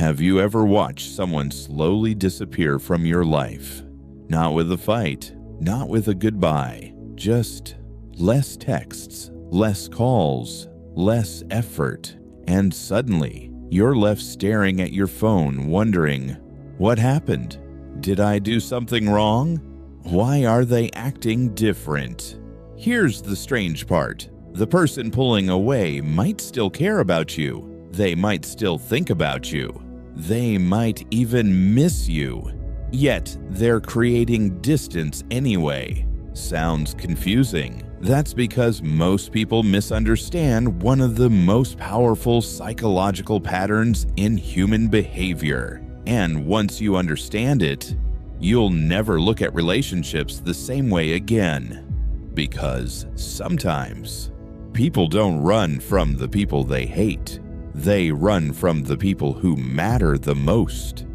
Have you ever watched someone slowly disappear from your life? Not with a fight, not with a goodbye, just less texts, less calls, less effort, and suddenly you're left staring at your phone wondering, what happened? Did I do something wrong? Why are they acting different? Here's the strange part. The person pulling away might still care about you. They might still think about you. They might even miss you. Yet they're creating distance anyway. Sounds confusing. That's because most people misunderstand one of the most powerful psychological patterns in human behavior. And once you understand it, you'll never look at relationships the same way again. Because sometimes people don't run from the people they hate. They run from the people who matter the most.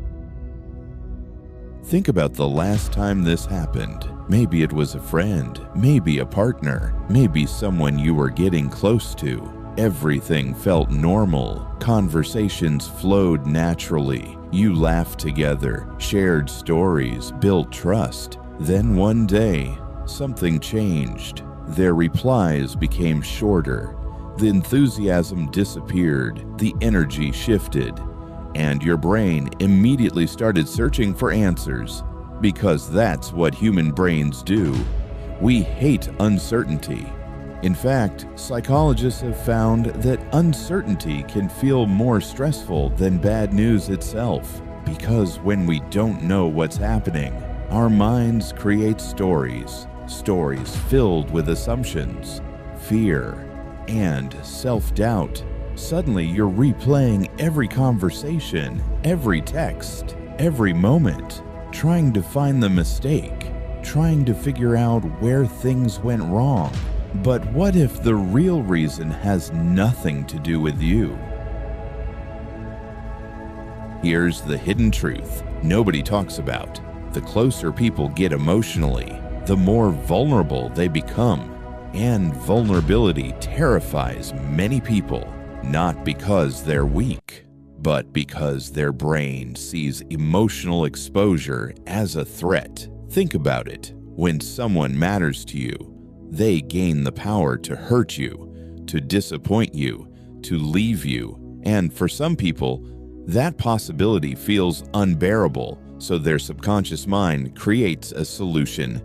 Think about the last time this happened. Maybe it was a friend, maybe a partner, maybe someone you were getting close to. Everything felt normal. Conversations flowed naturally. You laughed together, shared stories, built trust. Then one day, something changed. Their replies became shorter. The enthusiasm disappeared, the energy shifted, and your brain immediately started searching for answers, because that's what human brains do. We hate uncertainty. In fact, psychologists have found that uncertainty can feel more stressful than bad news itself, because when we don't know what's happening, our minds create stories filled with assumptions, fear, and self-doubt. Suddenly, you're replaying every conversation, every text, every moment, trying to find the mistake, trying to figure out where things went wrong. But what if the real reason has nothing to do with you? Here's the hidden truth nobody talks about. The closer people get emotionally, the more vulnerable they become. And vulnerability terrifies many people, not because they're weak, but because their brain sees emotional exposure as a threat. Think about it. When someone matters to you, they gain the power to hurt you, to disappoint you, to leave you. And for some people, that possibility feels unbearable, so their subconscious mind creates a solution: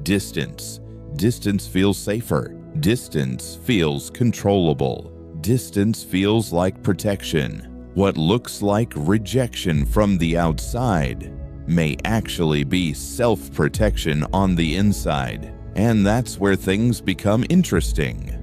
distance. Distance feels safer. Distance feels controllable. Distance feels like protection. What looks like rejection from the outside may actually be self-protection on the inside. And that's where things become interesting.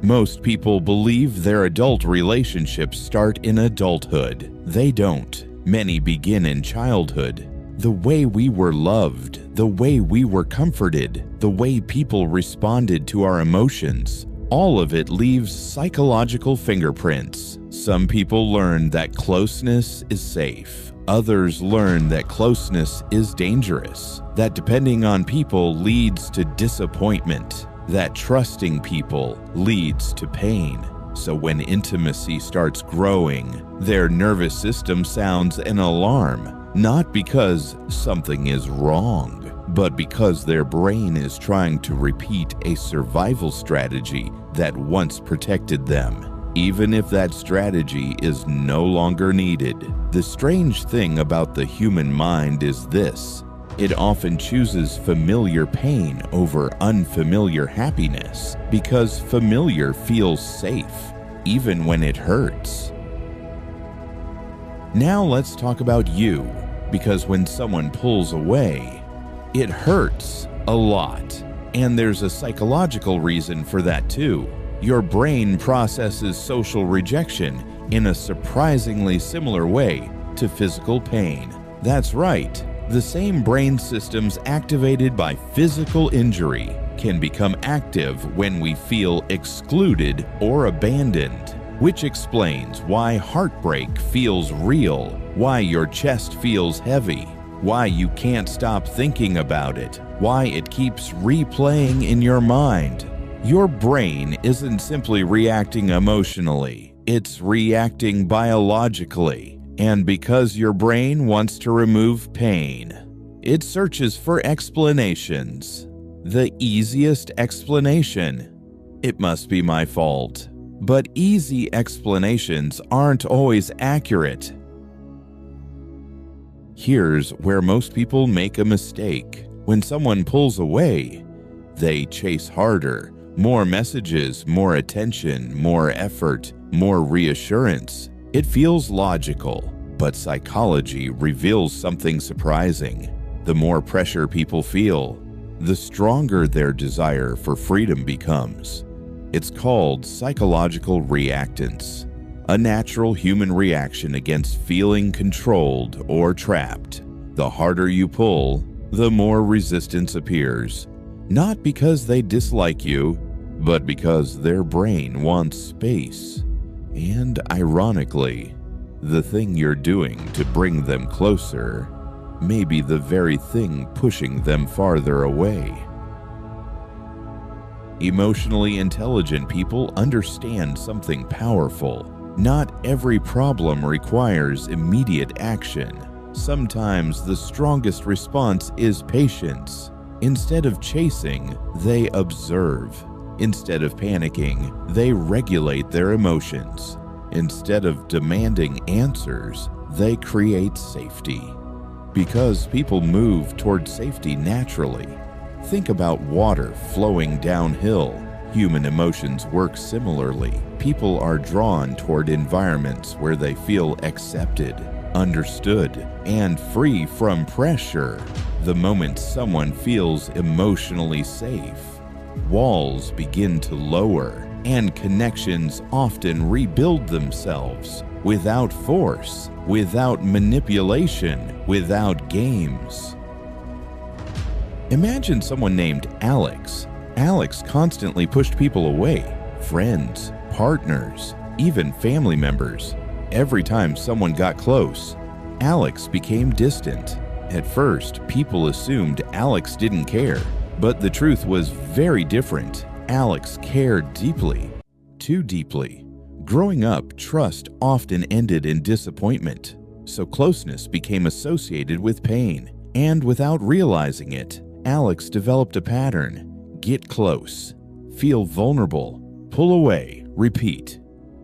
Most people believe their adult relationships start in adulthood. They don't. Many begin in childhood. The way we were loved, the way we were comforted, the way people responded to our emotions, all of it leaves psychological fingerprints. Some people learn that closeness is safe. Others learn that closeness is dangerous, that depending on people leads to disappointment, that trusting people leads to pain. So when intimacy starts growing, their nervous system sounds an alarm. Not because something is wrong, but because their brain is trying to repeat a survival strategy that once protected them, even if that strategy is no longer needed. The strange thing about the human mind is this: it often chooses familiar pain over unfamiliar happiness, because familiar feels safe, even when it hurts. Now let's talk about you. Because when someone pulls away, it hurts a lot. And there's a psychological reason for that too. Your brain processes social rejection in a surprisingly similar way to physical pain. That's right, the same brain systems activated by physical injury can become active when we feel excluded or abandoned, which explains why heartbreak feels real, why your chest feels heavy, why you can't stop thinking about it, why it keeps replaying in your mind. Your brain isn't simply reacting emotionally. It's reacting biologically, and because your brain wants to remove pain, it searches for explanations. The easiest explanation: it must be my fault. But easy explanations aren't always accurate. Here's where most people make a mistake. When someone pulls away, they chase harder. More messages, more attention, more effort, more reassurance. It feels logical, but psychology reveals something surprising. The more pressure people feel, the stronger their desire for freedom becomes. It's called psychological reactance, a natural human reaction against feeling controlled or trapped. The harder you pull, the more resistance appears, not because they dislike you, but because their brain wants space. And ironically, the thing you're doing to bring them closer may be the very thing pushing them farther away. Emotionally intelligent people understand something powerful. Not every problem requires immediate action. Sometimes the strongest response is patience. Instead of chasing, they observe. Instead of panicking, they regulate their emotions. Instead of demanding answers, they create safety. Because people move toward safety naturally. Think about water flowing downhill. Human emotions work similarly. People are drawn toward environments where they feel accepted, understood, and free from pressure. The moment someone feels emotionally safe, walls begin to lower, and connections often rebuild themselves without force, without manipulation, without games. Imagine someone named Alex. Alex constantly pushed people away, friends, partners, even family members. Every time someone got close, Alex became distant. At first, people assumed Alex didn't care, but the truth was very different. Alex cared deeply, too deeply. Growing up, trust often ended in disappointment, so closeness became associated with pain. And without realizing it, Alex developed a pattern: get close, feel vulnerable, pull away, repeat.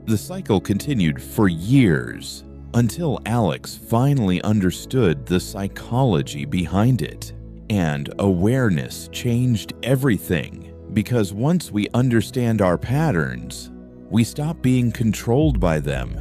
The cycle continued for years until Alex finally understood the psychology behind it. And awareness changed everything, because once we understand our patterns, we stop being controlled by them.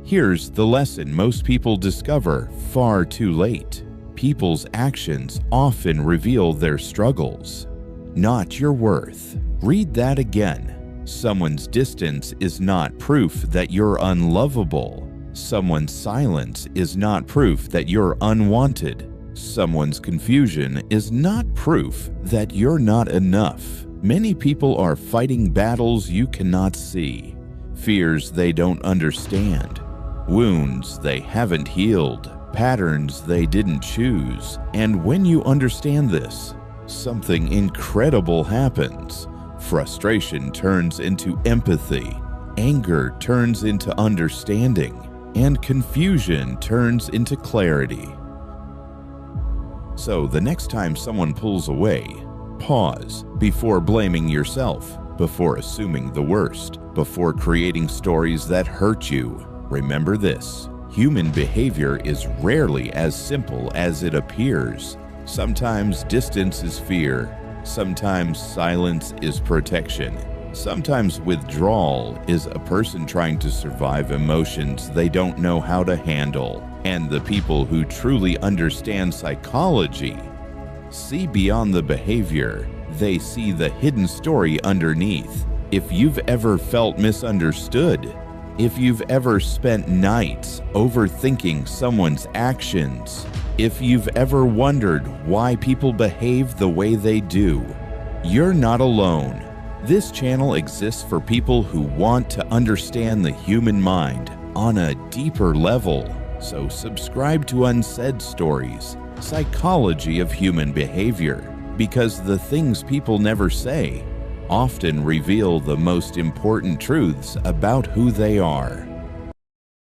Here's the lesson most people discover far too late. People's actions often reveal their struggles, not your worth. Read that again. Someone's distance is not proof that you're unlovable. Someone's silence is not proof that you're unwanted. Someone's confusion is not proof that you're not enough. Many people are fighting battles you cannot see, fears they don't understand, wounds they haven't healed, patterns they didn't choose. And when you understand this, something incredible happens. Frustration turns into empathy, anger turns into understanding, and confusion turns into clarity. So the next time someone pulls away, pause before blaming yourself, before assuming the worst, before creating stories that hurt you. Remember this: human behavior is rarely as simple as it appears. Sometimes distance is fear. Sometimes silence is protection. Sometimes withdrawal is a person trying to survive emotions they don't know how to handle. And the people who truly understand psychology see beyond the behavior. They see the hidden story underneath. If you've ever felt misunderstood, if you've ever spent nights overthinking someone's actions, if you've ever wondered why people behave the way they do, you're not alone. This channel exists for people who want to understand the human mind on a deeper level. So subscribe to Unsaid Stories, Psychology of Human Behavior, because the things people never say often reveal the most important truths about who they are.